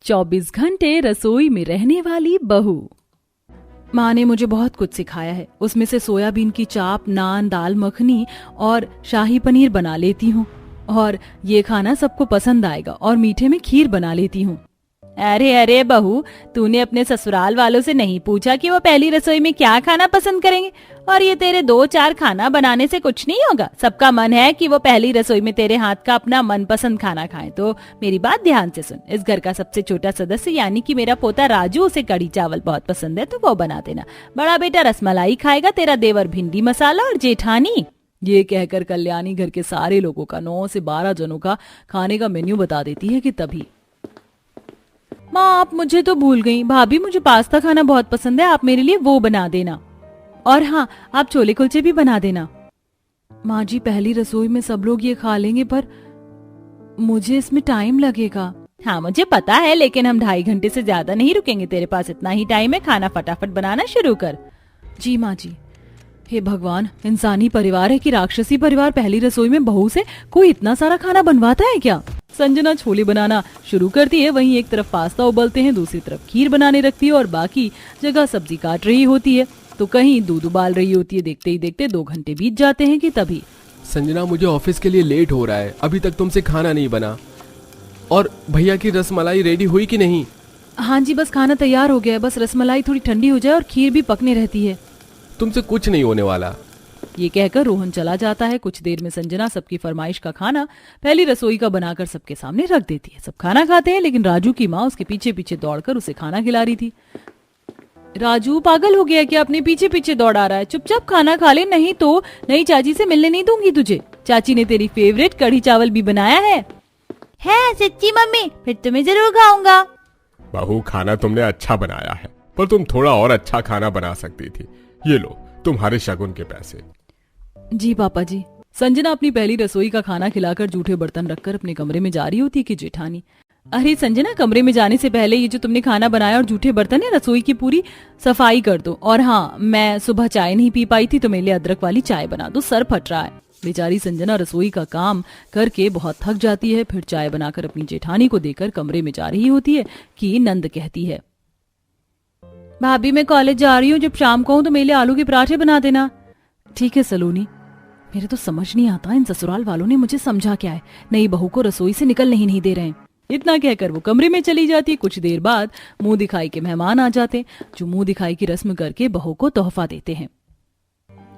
24 घंटे रसोई में रहने वाली बहू। माँ ने मुझे बहुत कुछ सिखाया है। उसमें से सोयाबीन की चाप, नान, दाल मखनी और शाही पनीर बना लेती हूँ और ये खाना सबको पसंद आएगा। और मीठे में खीर बना लेती हूँ। अरे अरे बहू, तूने अपने ससुराल वालों से नहीं पूछा कि वो पहली रसोई में क्या खाना पसंद करेंगे? और ये तेरे 2-4 खाना बनाने से कुछ नहीं होगा। सबका मन है कि वो पहली रसोई में तेरे हाथ का अपना मनपसंद खाना खाएं। तो मेरी बात ध्यान से सुन। इस घर का सबसे छोटा सदस्य यानी कि मेरा पोता राजू, उसे कढ़ी चावल बहुत पसंद है, तो वो बना देना। बड़ा बेटा रसमलाई खाएगा, तेरा देवर भिंडी मसाला और जेठानी। ये कहकर कल्याणी घर के सारे लोगों का 9 से 12 जनों का खाने का मेन्यू बता देती है कि तभी माँ, आप मुझे तो भूल गई। भाभी, मुझे पास्ता खाना बहुत पसंद है, आप मेरे लिए वो बना देना। और हाँ, आप छोले कुलचे भी बना देना। माँ जी, पहली रसोई में सब लोग ये खा लेंगे, पर मुझे इसमें टाइम लगेगा। हाँ मुझे पता है, लेकिन हम 2.5 घंटे से ज्यादा नहीं रुकेंगे। तेरे पास इतना ही टाइम है, खाना फटाफट बनाना शुरू कर। जी माँ जी। हे भगवान, इंसानी परिवार है कि राक्षसी परिवार? पहली रसोई में बहू से कोई इतना सारा खाना बनवाता है क्या? संजना छोले बनाना शुरू करती है। वहीं एक तरफ पास्ता उबलते हैं, दूसरी तरफ खीर बनाने रखती है और बाकी जगह सब्जी काट रही होती है, तो कहीं दूध उबाल रही होती है। देखते ही देखते 2 घंटे बीत जाते हैं कि तभी संजना, मुझे ऑफिस के लिए लेट हो रहा है, अभी तक तुमसे खाना नहीं बना। और भैया की रसमलाई रेडी हुई कि नहीं? हाँ जी, बस खाना तैयार हो गया है। बस रसमलाई थोड़ी ठंडी हो जाए और खीर भी पकने रहती है। तुमसे कुछ नहीं होने वाला। ये कहकर रोहन चला जाता है। कुछ देर में संजना सबकी फरमाइश का खाना पहली रसोई का बनाकर सबके सामने रख देती है। सब खाना खाते हैं, लेकिन राजू की माँ उसके पीछे पीछे दौड़कर उसे खाना खिला रही थी। राजू, पागल हो गया क्या? अपने पीछे पीछे दौड़ा रहा है। चुपचाप खाना खा ले, नहीं तो नई चाची से मिलने नहीं दूंगी तुझे। चाची ने तेरी फेवरेट कढ़ी चावल भी बनाया है। सच्ची मम्मी? फिर तुम्हें जरूर खाऊंगा। बहू, खाना तुमने अच्छा बनाया है, पर तुम थोड़ा और अच्छा खाना बना सकती थी। ये लो तुम्हारे शगुन के पैसे। जी पापा जी। संजना अपनी पहली रसोई का खाना खिलाकर जूठे बर्तन रखकर अपने कमरे में जा रही होती है कि जेठानी, अरे संजना, कमरे में जाने से पहले ये जो तुमने खाना बनाया और जूठे बर्तन है, रसोई की पूरी सफाई कर दो। और हाँ, मैं सुबह चाय नहीं पी पाई थी, तो मेरे लिए अदरक वाली चाय बना दो, सर फट रहा है। बेचारी संजना रसोई का काम करके बहुत थक जाती है। फिर चाय बनाकर अपनी जेठानी को देकर कमरे में जा रही होती है कि नंद कहती है, भाभी मैं कॉलेज जा रही हूँ, जब शाम को हूँ तो मेरे लिए आलू के पराठे बना देना। ठीक है सलोनी। मेरे तो समझ नहीं आता इन ससुराल वालों ने मुझे समझा क्या है, नई बहू को रसोई से निकलने ही नहीं दे रहे हैं। इतना कहकर वो कमरे में चली जाती है। कुछ देर बाद मुंह दिखाई के मेहमान आ जाते, जो मुंह दिखाई की रस्म करके बहू को तोहफा देते हैं।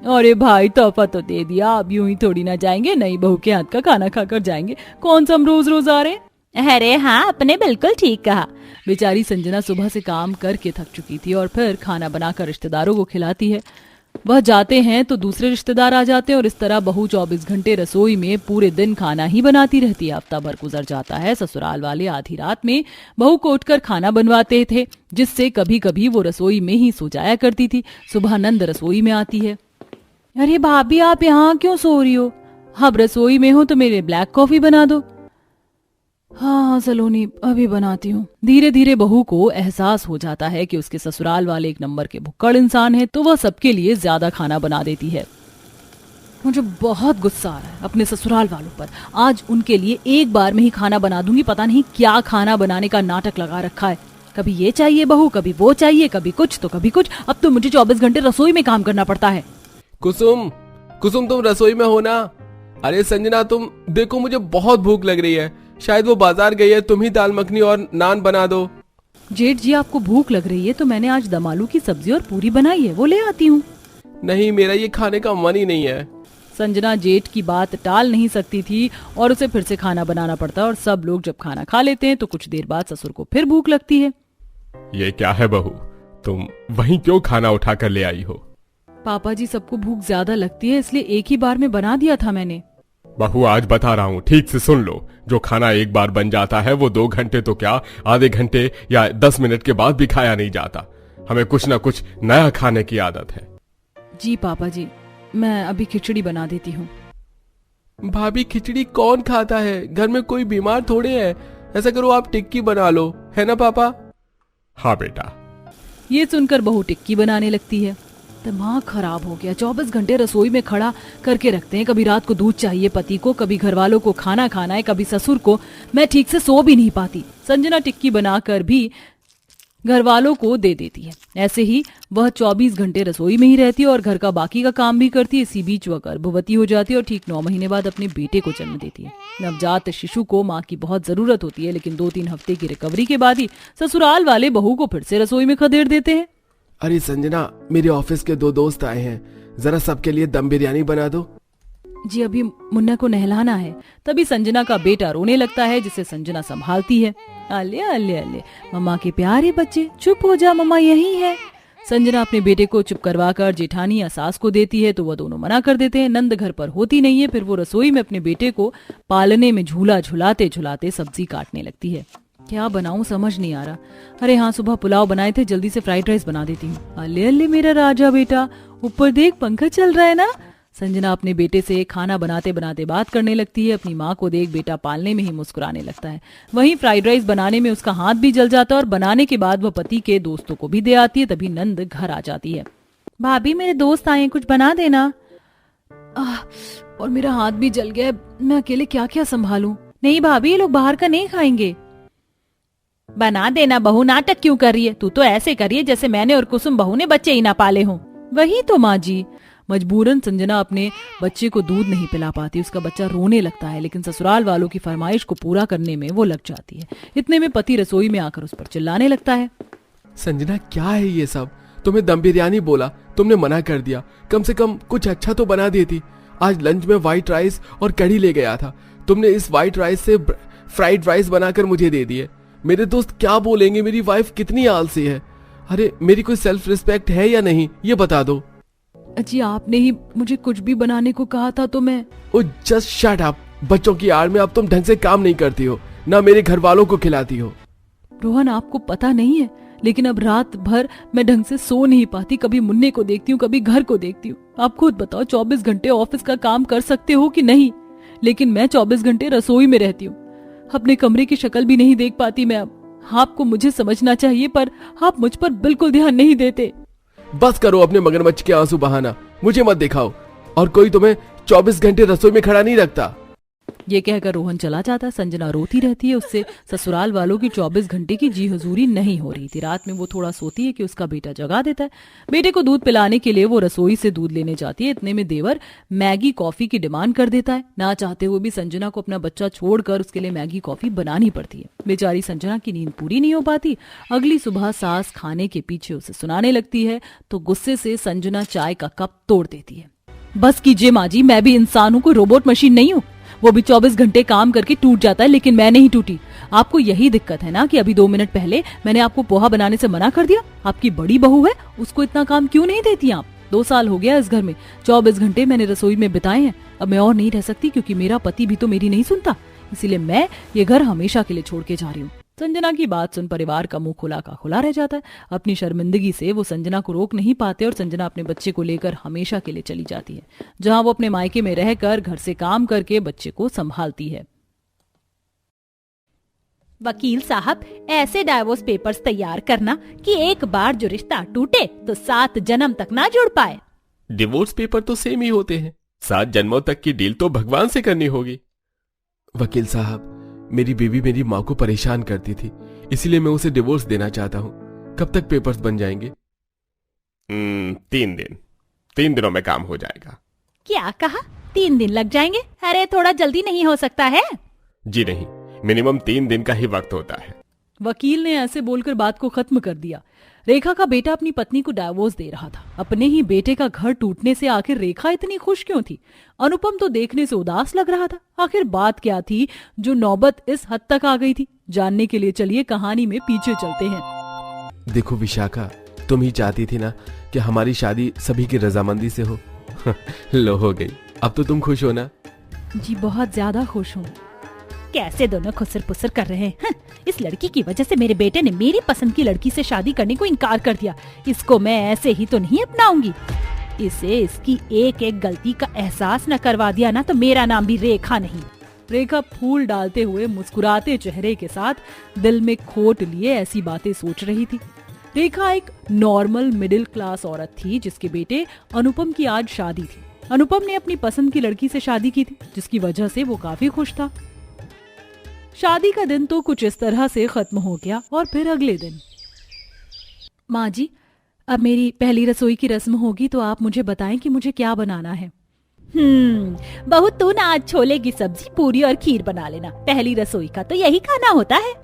अरे भाई, तोहफा तो दे दिया, अब यूं ही थोड़ी ना जाएंगे, नई बहू के हाथ का खाना खाकर जाएंगे। कौन सा हम रोज रोज आ रहे हैं? अरे हाँ, आपने बिल्कुल ठीक कहा। बेचारी संजना सुबह से काम करके थक चुकी थी और फिर खाना बनाकर रिश्तेदारों को खिलाती है। वह जाते हैं तो दूसरे रिश्तेदार आ जाते हैं और इस तरह बहू 24 घंटे रसोई में पूरे दिन खाना ही बनाती रहती है। हफ्ता भर गुजर जाता है। ससुराल वाले आधी रात में बहू को उठकर खाना बनवाते थे, जिससे कभी कभी वो रसोई में ही सो जाया करती थी। सुबह नंद रसोई में आती है। अरे भाभी, आप यहाँ क्यों सो रही हो? अब रसोई में हो तो मेरे ब्लैक कॉफी बना दो। हाँ सलोनी, अभी बनाती हूँ। धीरे धीरे बहू को एहसास हो जाता है कि उसके ससुराल वाले एक नंबर के भुक्कड़ इंसान है, तो वह सबके लिए ज्यादा खाना बना देती है। मुझे बहुत गुस्सा आ रहा है अपने ससुराल वालों पर। आज उनके लिए एक बार में ही खाना बना दूंगी। पता नहीं क्या खाना बनाने का नाटक लगा रखा है। कभी ये चाहिए बहू, कभी वो चाहिए, कभी कुछ तो कभी कुछ। अब तो मुझे 24 घंटे रसोई में काम करना पड़ता है। कुसुम, कुसुम तुम रसोई में हो ना? अरे संजना, तुम देखो, मुझे बहुत भूख लग रही है। शायद वो बाजार गई है, तुम ही दाल मखनी और नान बना दो। जेठ जी, आपको भूख लग रही है तो मैंने आज दम आलू की सब्जी और पूरी बनाई है, वो ले आती हूँ। नहीं, मेरा ये खाने का मन ही नहीं है। संजना जेठ की बात टाल नहीं सकती थी और उसे फिर से खाना बनाना पड़ता। और सब लोग जब खाना खा लेते हैं तो कुछ देर बाद ससुर को फिर भूख लगती है। ये क्या है बहू, तुम वहीं क्यों खाना उठा कर ले आई हो? पापा जी, सबको भूख ज्यादा लगती है, इसलिए एक ही बार में बना दिया था मैंने। बहू, आज बता रहा हूँ, ठीक से सुन लो। जो खाना एक बार बन जाता है वो 2 घंटे तो क्या, आधे घंटे या 10 मिनट के बाद भी खाया नहीं जाता। हमें कुछ ना कुछ नया खाने की आदत है। जी पापा जी, मैं अभी खिचड़ी बना देती हूँ। भाभी, खिचड़ी कौन खाता है? घर में कोई बीमार थोड़े है। ऐसा करो, आप टिक्की बना लो, है ना पापा? हाँ बेटा। ये सुनकर बहू टिक्की बनाने लगती है। दिमाग खराब हो गया। 24 घंटे रसोई में खड़ा करके रखते हैं। कभी रात को दूध चाहिए पति को, कभी घर वालों को खाना खाना है, कभी ससुर को। मैं ठीक से सो भी नहीं पाती। संजना टिक्की बनाकर भी घर वालों को दे देती है। ऐसे ही वह 24 घंटे रसोई में ही रहती है और घर का बाकी का काम भी करती है। इसी बीच वह गर्भवती हो जाती है और ठीक 9 महीने बाद अपने बेटे को जन्म देती है। नवजात शिशु को माँ की बहुत जरूरत होती है, लेकिन 2-3 हफ्ते की रिकवरी के बाद ही ससुराल वाले बहू को फिर से रसोई में खदेड़ देते हैं। अरे संजना, मेरे ऑफिस के 2 दोस्त आए हैं, जरा सबके लिए दम बिरयानी बना दो। जी अभी मुन्ना को नहलाना है। तभी संजना का बेटा रोने लगता है, जिसे संजना संभालती है। अले अले अले मम्मा के प्यारे बच्चे, चुप हो जा, मम्मा यही है। संजना अपने बेटे को चुप करवाकर जेठानी या सास को देती है तो वह दोनों मना कर देते हैं। नंद घर पर होती नहीं है। फिर वो रसोई में अपने बेटे को पालने में झूला झुलाते झुलाते सब्जी काटने लगती है। क्या बनाऊं समझ नहीं आ रहा। अरे हाँ, सुबह पुलाव बनाए थे, जल्दी से फ्राइड राइस बना देती हूँ। अले अले मेरा राजा बेटा, ऊपर देख पंखा चल रहा है ना। संजना अपने बेटे से खाना बनाते बनाते बात करने लगती है। अपनी माँ को देख बेटा पालने में ही मुस्कुराने लगता है। वहीं फ्राइड राइस बनाने में उसका हाथ भी जल जाता है और बनाने के बाद वह पति के दोस्तों को भी दे आती है। तभी नंद घर आ जाती है। भाभी मेरे दोस्त आए हैं, कुछ बना देना। और मेरा हाथ भी जल गया, मैं अकेले क्या क्या संभालूं। नहीं भाभी, ये लोग बाहर का नहीं खाएंगे। बना देना बहू, नाटक क्यों कर रही है? तू तो ऐसे कर रही है जैसे मैंने और कुसुम बहू ने बच्चे ही ना पाले हों। वही तो माँ जी। मजबूरन संजना अपने बच्चे को दूध नहीं पिला पाती। उसका बच्चा रोने लगता है, लेकिन ससुराल वालों की फरमाइश को पूरा करने में वो लग जाती है। इतने में पति रसोई में आकर उस पर चिल्लाने लगता है। संजना क्या है ये सब? तुम्हें दम बिरयानी बोला, तुमने मना कर दिया। कम से कम कुछ अच्छा तो बना देती। आज लंच में व्हाइट राइस और कढ़ी ले गया था, तुमने इस व्हाइट राइस से फ्राइड राइस बनाकर मुझे दे दिए। मेरे दोस्त क्या बोलेंगे, मेरी वाइफ कितनी आलसी है। अरे मेरी कोई सेल्फ रिस्पेक्ट है या नहीं, ये बता दो। जी आपने ही मुझे कुछ भी बनाने को कहा था तो मैं। ओ जस्ट शट अप। बच्चों की आड़ में अब तुम ढंग से काम नहीं करती हो, ना मेरे घर वालों को खिलाती हो। रोहन आपको पता नहीं है, लेकिन अब रात भर मैं ढंग से सो नहीं पाती। कभी मुन्ने को देखती हूँ, कभी घर को देखती हूँ। आप खुद बताओ, 24 घंटे ऑफिस का काम कर सकते हो कि नहीं? लेकिन मैं 24 घंटे रसोई में रहती हूँ। अपने कमरे की शक्ल भी नहीं देख पाती मैं अब। आपको मुझे समझना चाहिए, पर आप मुझ पर बिल्कुल ध्यान नहीं देते। बस करो अपने मगरमच्छ के आंसू बहाना, मुझे मत दिखाओ। और कोई तुम्हें 24 घंटे रसोई में खड़ा नहीं रखता। ये कहकर रोहन चला जाता। संजना रोती रहती है। उससे ससुराल वालों की 24 घंटे की जी हजूरी नहीं हो रही थी। रात में वो थोड़ा सोती है कि उसका बेटा जगा देता है। बेटे को दूध पिलाने के लिए वो रसोई से दूध लेने जाती है। इतने में देवर मैगी कॉफी की डिमांड कर देता है। ना चाहते हुए भी संजना को अपना बच्चा छोड़कर उसके लिए मैगी कॉफी बनानी पड़ती है। बेचारी संजना की नींद पूरी नहीं हो पाती। अगली सुबह सास खाने के पीछे उसे सुनाने लगती है तो गुस्से से संजना चाय का कप तोड़ देती है। बस कीजिए माँ जी, मैं भी इंसान हूँ, कोई रोबोट मशीन नहीं हूँ। वो भी 24 घंटे काम करके टूट जाता है, लेकिन मैं नहीं टूटी। आपको यही दिक्कत है ना कि अभी 2 मिनट पहले मैंने आपको पोहा बनाने से मना कर दिया। आपकी बड़ी बहू है, उसको इतना काम क्यों नहीं देती आप? 2 साल हो गया इस घर में, 24 घंटे मैंने रसोई में बिताए हैं। अब मैं और नहीं रह सकती, क्योंकि मेरा पति भी तो मेरी नहीं सुनता। इसीलिए मैं ये घर हमेशा के लिए छोड़ के जा रही हूँ। संजना की बात सुन परिवार का मुंह खुला का खुला रह जाता है। अपनी शर्मिंदगी से वो संजना को रोक नहीं पाते और संजना अपने बच्चे को लेकर हमेशा के लिए चली जाती है, जहां वो अपने मायके में रहकर घर से काम करके बच्चे को संभालती है। वकील साहब, ऐसे डाइवोर्स पेपर्स तैयार करना कि एक बार जो रिश्ता टूटे तो 7 जन्म तक ना जुड़ पाए। डिवोर्स पेपर तो सेम ही होते हैं, 7 जन्मों तक की डील तो भगवान से करनी होगी। वकील साहब, मेरी बीवी मेरी माँ को परेशान करती थी, इसीलिए मैं उसे डिवोर्स देना चाहता हूँ। कब तक पेपर्स बन जाएंगे? 3 दिन। 3 दिनों में काम हो जाएगा। क्या कहा? 3 दिन लग जाएंगे? अरे थोड़ा जल्दी नहीं हो सकता है? जी नहीं, मिनिमम 3 दिन का ही वक्त होता है। वकील ने ऐसे बोलकर बात को खत्म कर दिया। रेखा का बेटा अपनी पत्नी को डाइवोर्स दे रहा था। अपने ही बेटे का घर टूटने से आखिर रेखा इतनी खुश क्यों थी? अनुपम तो देखने से उदास लग रहा था। आखिर बात क्या थी जो नौबत इस हद तक आ गई थी? जानने के लिए चलिए कहानी में पीछे चलते हैं। देखो विशाखा, तुम ही चाहती थी ना कि हमारी शादी सभी की रजामंदी से हो। लो हो गई। अब तो तुम खुश हो ना? जी बहुत ज्यादा खुश हूँ। कैसे दोनों खुसर पुसर कर रहे हैं। इस लड़की की वजह से मेरे बेटे ने मेरी पसंद की लड़की से शादी करने को इनकार कर दिया। इसको मैं ऐसे ही तो नहीं अपनाऊंगी। इसे इसकी एक एक गलती का एहसास न करवा दिया ना तो मेरा नाम भी रेखा नहीं। रेखा फूल डालते हुए मुस्कुराते चेहरे के साथ दिल में खोट लिए ऐसी बातें सोच रही थी। रेखा एक नॉर्मल मिडिल क्लास औरत थी जिसके बेटे अनुपम की आज शादी थी। अनुपम ने अपनी पसंद की लड़की से शादी की थी जिसकी वजह से वो काफी खुश था। शादी का दिन तो कुछ इस तरह से खत्म हो गया और फिर अगले दिन, माँ जी अब मेरी पहली रसोई की रस्म होगी तो आप मुझे बताएं कि मुझे क्या बनाना है। बहू तू ना आज छोले की सब्जी, पूरी और खीर बना लेना। पहली रसोई का तो यही खाना होता है।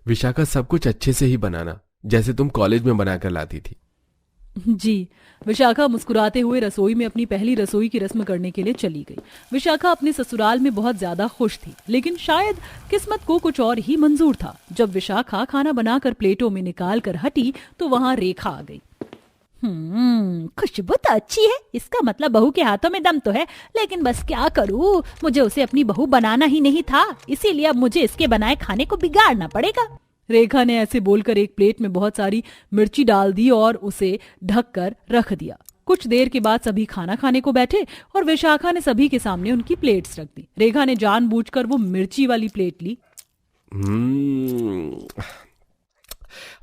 विशाखा सब कुछ अच्छे से ही बनाना, जैसे तुम कॉलेज में बनाकर लाती थी। जी। विशाखा मुस्कुराते हुए रसोई में अपनी पहली रसोई की रस्म करने के लिए चली गई। विशाखा अपने ससुराल में बहुत ज्यादा खुश थी, लेकिन शायद किस्मत को कुछ और ही मंजूर था। जब विशाखा खाना बनाकर प्लेटों में निकाल कर हटी तो वहां रेखा आ गई। खुशबू तो अच्छी है, इसका मतलब बहू के हाथों में दम तो है, लेकिन बस क्या करूँ, मुझे उसे अपनी बहू बनाना ही नहीं था, इसीलिए अब मुझे इसके बनाए खाने को बिगाड़ना पड़ेगा। रेखा ने ऐसे बोलकर एक प्लेट में बहुत सारी मिर्ची डाल दी और उसे ढककर रख दिया। कुछ देर के बाद सभी खाना खाने को बैठे और विशाखा ने सभी के सामने उनकी प्लेट्स रख दी। रेखा ने जानबूझकर वो मिर्ची वाली प्लेट ली।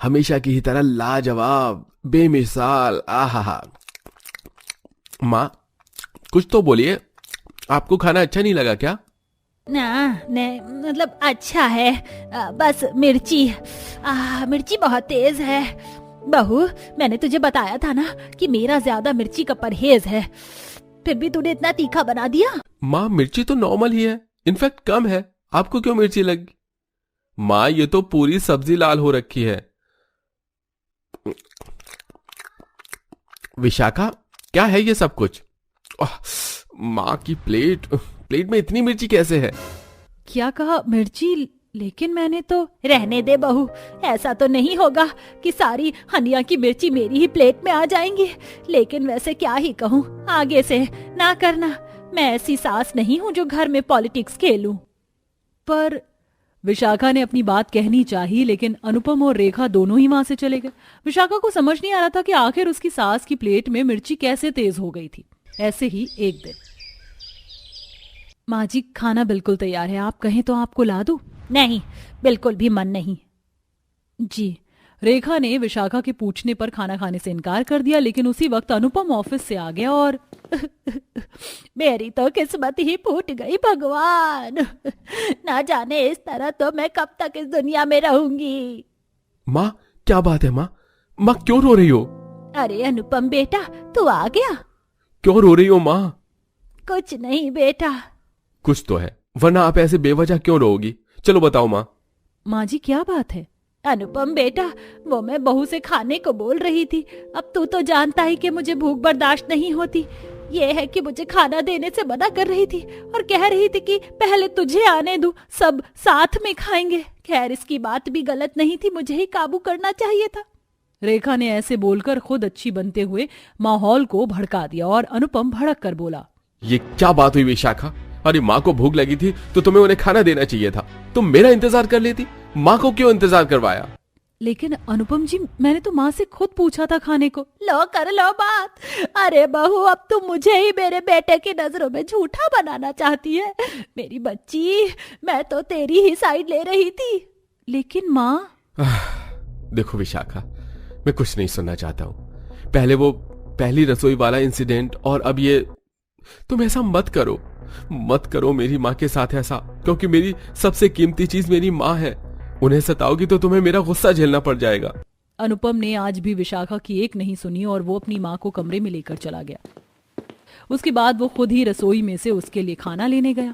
हमेशा की ही तरह लाजवाब, बेमिसाल। आहा। माँ कुछ तो बोलिए, आपको खाना अच्छा नहीं लगा क्या? मतलब अच्छा है, बस मिर्ची बहुत तेज है। बहू मैंने तुझे बताया था ना कि मेरा ज्यादा मिर्ची का परहेज है, फिर भी तूने इतना तीखा बना दिया। माँ मिर्ची तो नॉर्मल ही है, इनफैक्ट कम है, आपको क्यों मिर्ची लगी? माँ ये तो पूरी सब्जी लाल हो रखी है। विशाखा क्या है ये सब कुछ? माँ की प्लेट में इतनी मिर्ची कैसे है? क्या कहा? मिर्ची? लेकिन मैंने तो। रहने दे बहू, ऐसा तो नहीं होगा कि सारी हनिया की मिर्ची मेरी ही प्लेट में आ जाएंगी। लेकिन वैसे क्या ही कहूँ, आगे से ना करना, मैं ऐसी सास नहीं हूँ जो घर में पॉलिटिक्स खेलूं। पर विशाखा ने अपनी बात कहनी चाहिए, लेकिन अनुपम और रेखा दोनों ही वहां से चले गए। विशाखा को समझ नहीं आ रहा था कि आखिर उसकी सास की प्लेट में मिर्ची कैसे तेज हो गई थी। ऐसे ही एक दिन, माँ जी खाना बिल्कुल तैयार है, आप कहें तो आपको ला दूं? नहीं, बिल्कुल भी मन नहीं। जी। रेखा ने विशाखा के पूछने पर खाना खाने से इनकार कर दिया, लेकिन उसी वक्त अनुपम ऑफिस से आ गया और मेरी तो किस्मत ही फूट गई भगवान, ना जाने इस तरह तो मैं कब तक इस दुनिया में रहूंगी। माँ क्या बात है? माँ क्यों रो रही हो? अरे अनुपम बेटा, तू आ गया। क्यों रो रही हो माँ? कुछ नहीं बेटा। कुछ तो है, वरना आप ऐसे बेवजह क्यों रोओगी? चलो बताओ माँ। माँ जी क्या बात है? अनुपम बेटा, वो मैं बहू से खाने को बोल रही थी। अब तू तो जानता ही कि मुझे भूख बर्दाश्त नहीं होती। ये है कि मुझे खाना देने से मना कर रही थी और कह रही थी कि पहले तुझे आने दूं, सब साथ में खाएंगे। खैर इसकी बात भी गलत नहीं थी, मुझे ही काबू करना चाहिए था। रेखा ने ऐसे बोलकर खुद अच्छी बनते हुए माहौल को भड़का दिया और अनुपम भड़क कर बोला, ये क्या बात हुई विशाखा? अरे माँ को भूख लगी थी तो तुम्हें उन्हें खाना देना चाहिए था, तुम मेरा इंतजार कर लेती, माँ को क्यों इंतजार करवाया? लेकिन अनुपम जी मैंने तो माँ से खुद पूछा था खाने को। लो कर लो बात। अरे बहू अब तुम मुझे ही मेरे बेटे की नजरों में झूठा बनाना चाहती है। मेरी बच्ची, मैं तो तेरी ही साइड ले रही थी। लेकिन माँ। देखो विशाखा, मैं कुछ नहीं सुनना चाहता हूँ। पहले वो पहली रसोई वाला इंसिडेंट और अब ये। तुम ऐसा मत करो मेरी माँ के साथ ऐसा, क्योंकि मेरी सबसे कीमती चीज मेरी माँ है। उन्हें सताओगी तो तुम्हें मेरा गुस्सा झेलना पड़ जाएगा। अनुपम ने आज भी विशाखा की एक नहीं सुनी और वो अपनी माँ को कमरे में लेकर चला गया। उसके बाद वो खुद ही रसोई में से उसके लिए खाना लेने गया।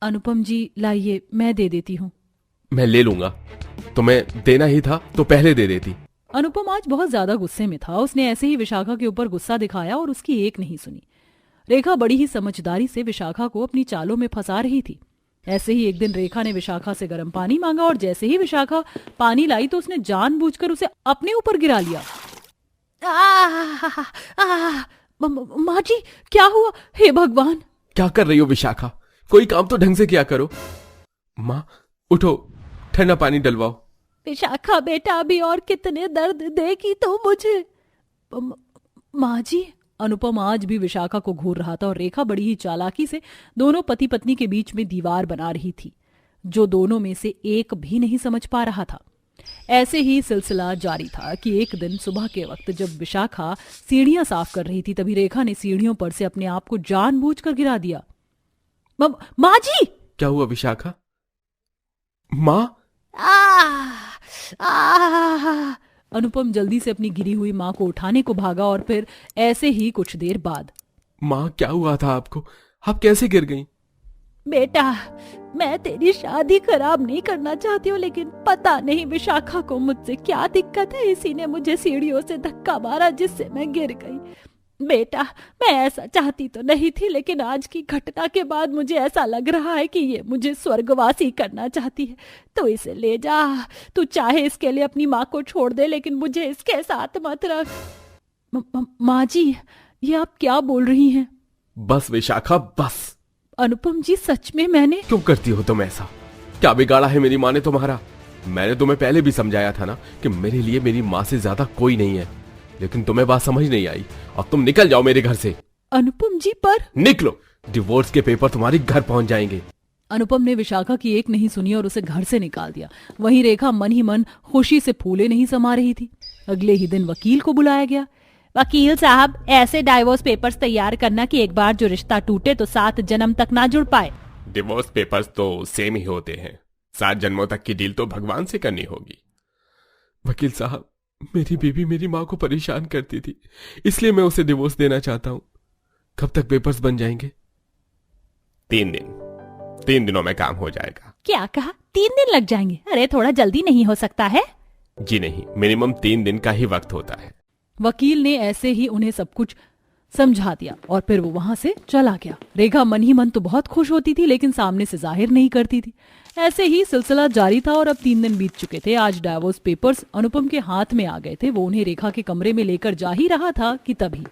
अनुपम जी लाइए, मैं दे देती हूँ। मैं ले लूंगा, तुम्हें देना ही था तो पहले दे देती। अनुपम आज बहुत ज्यादा गुस्से में था। उसने ऐसे ही विशाखा के ऊपर गुस्सा दिखाया और उसकी एक नहीं सुनी। रेखा बड़ी ही समझदारी से विशाखा को अपनी चालों में फंसा रही थी। ऐसे ही एक दिन रेखा ने विशाखा से गर्म पानी मांगा और जैसे ही विशाखा पानी लाई तो उसने जानबूझकर उसे अपने ऊपर गिरा लिया। माँ जी क्या हुआ? हे भगवान! क्या कर रही हो विशाखा? कोई काम तो ढंग से किया करो। माँ उठो, ठंडा पानी डलवाओ। विशाखा बेटा, अभी और कितने दर्द देगी तो मुझे। माँ जी। अनुपम आज भी विशाखा को घूर रहा था और रेखा बड़ी ही चालाकी से दोनों पति पत्नी के बीच में दीवार बना रही थी, जो दोनों में से एक भी नहीं समझ पा रहा था। ऐसे ही सिलसिला जारी था कि एक दिन सुबह के वक्त जब विशाखा सीढ़ियां साफ कर रही थी, तभी रेखा ने सीढ़ियों पर से अपने आप को जानबूझकर गिरा दिया। माँ जी! क्या हुआ विशाखा? माँ? अनुपम जल्दी से अपनी गिरी हुई माँ को उठाने को भागा और फिर ऐसे ही कुछ देर बाद। माँ, क्या हुआ था आपको? आप कैसे गिर गईं? बेटा, मैं तेरी शादी खराब नहीं करना चाहती हूँ, लेकिन पता नहीं विशाखा को मुझसे क्या दिक्कत है, इसी ने मुझे सीढ़ियों से धक्का मारा जिससे मैं गिर गई। बेटा, मैं ऐसा चाहती तो नहीं थी, लेकिन आज की घटना के बाद मुझे ऐसा लग रहा है कि ये मुझे स्वर्गवासी करना चाहती है। तो इसे ले जा, तू चाहे इसके लिए अपनी माँ को छोड़ दे, लेकिन मुझे इसके साथ मत रख। माँ जी, ये आप क्या बोल रही हैं? बस विशाखा, बस। अनुपम जी, सच में मैंने। क्यों करती हो तुम ऐसा? क्या बिगाड़ा है मेरी माँ ने तुम्हारा? मैंने तुम्हें पहले भी समझाया था ना कि मेरे लिए मेरी माँ से ज्यादा कोई नहीं है, लेकिन तुम्हें बात समझ नहीं आई। अब तुम निकल जाओ मेरे घर से। अनुपम जी, पर निकलो, डिवोर्स के पेपर तुम्हारी घर पहुंच जाएंगे। अनुपम ने विशाखा की एक नहीं सुनी और उसे घर से निकाल दिया। वहीं रेखा मन ही मन खुशी से फूले नहीं समा रही थी। अगले ही दिन वकील को बुलाया गया। वकील साहब, ऐसे डाइवोर्स पेपर्स तैयार करना कि एक बार जो रिश्ता टूटे तो 7 जन्म तक ना जुड़ पाए। डिवोर्स पेपर्स तो सेम ही होते हैं, 7 जन्मों तक की डील तो भगवान से करनी होगी। वकील साहब, मेरी बीवी मेरी माँ को परेशान करती थी, इसलिए मैं उसे डिवोर्स देना चाहता हूँ। कब तक पेपर्स बन जाएंगे? 3 दिन। 3 दिनों में काम हो जाएगा। क्या कहा? 3 दिन लग जाएंगे? अरे थोड़ा जल्दी नहीं हो सकता है? जी नहीं, मिनिमम 3 दिन का ही वक्त होता है। वकील ने ऐसे ही उन्हें सब कुछ समझा दिया और फिर वो वहां से चला गया। रेखा मन ही मन तो बहुत खुश होती थी, लेकिन सामने से जाहिर नहीं करती थी। ऐसे ही सिलसिला जारी था और अब 3 दिन बीत चुके थे। आज डाइवोर्स पेपर्स अनुपम के हाथ में आ गए थे। वो उन्हें रेखा के कमरे में लेकर जा ही रहा था कि तभी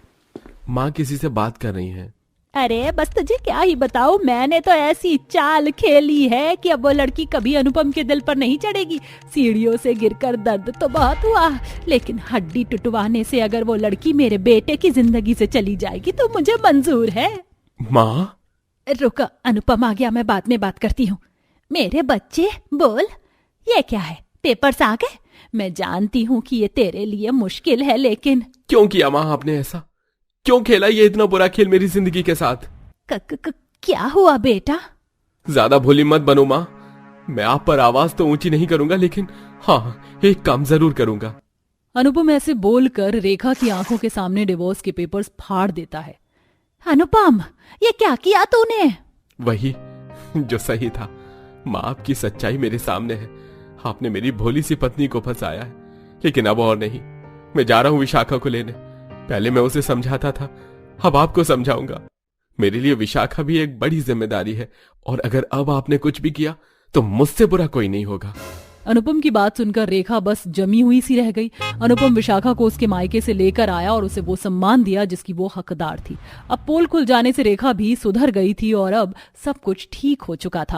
माँ किसी से बात कर रही हैं। अरे बस तुझे क्या ही बताऊं, मैंने तो ऐसी चाल खेली है कि अब वो लड़की कभी अनुपम के दिल पर नहीं चढ़ेगी। सीढ़ियों से गिरकर दर्द तो बहुत हुआ, लेकिन हड्डी टुटवाने से अगर वो लड़की मेरे बेटे की जिंदगी से चली जाएगी तो मुझे मंजूर है। माँ? रुक, अनुपम आ गया, मैं बाद में बात करती हूँ। मेरे बच्चे, बोल, ये क्या है? पेपर्स आ गए? मैं जानती हूँ कि ये तेरे लिए मुश्किल है, लेकिन क्यों किया माँ आपने ऐसा? क्यों खेला ये इतना बुरा खेल मेरी जिंदगी के साथ? क्या हुआ बेटा? ज्यादा भोली मत बनो माँ। मैं आप पर आवाज तो ऊंची नहीं करूंगा, लेकिन हाँ, एक काम जरूर करूंगा। अनुपम ऐसे बोलकर रेखा की आंखों के सामने डिवोर्स के पेपर्स फाड़ देता है। अनुपम, ये क्या किया तूने? वही जो सही था माँ, आपकी सच्चाई मेरे सामने है। आपने मेरी भोली सी पत्नी को फंसाया है, लेकिन अब और नहीं। मैं जा रहा हूँ विशाखा को लेने। पहले मैं उसे समझाता था, अब आपको समझाऊंगा। मेरे लिए विशाखा भी एक बड़ी जिम्मेदारी है, और अगर अब आपने कुछ भी किया तो मुझसे बुरा कोई नहीं होगा। अनुपम की बात सुनकर रेखा बस जमी हुई सी रह गई। अनुपम विशाखा को उसके मायके से लेकर आया और उसे वो सम्मान दिया जिसकी वो हकदार थी। अब पोल खुल जाने से रेखा भी सुधर गई थी और अब सब कुछ ठीक हो चुका था।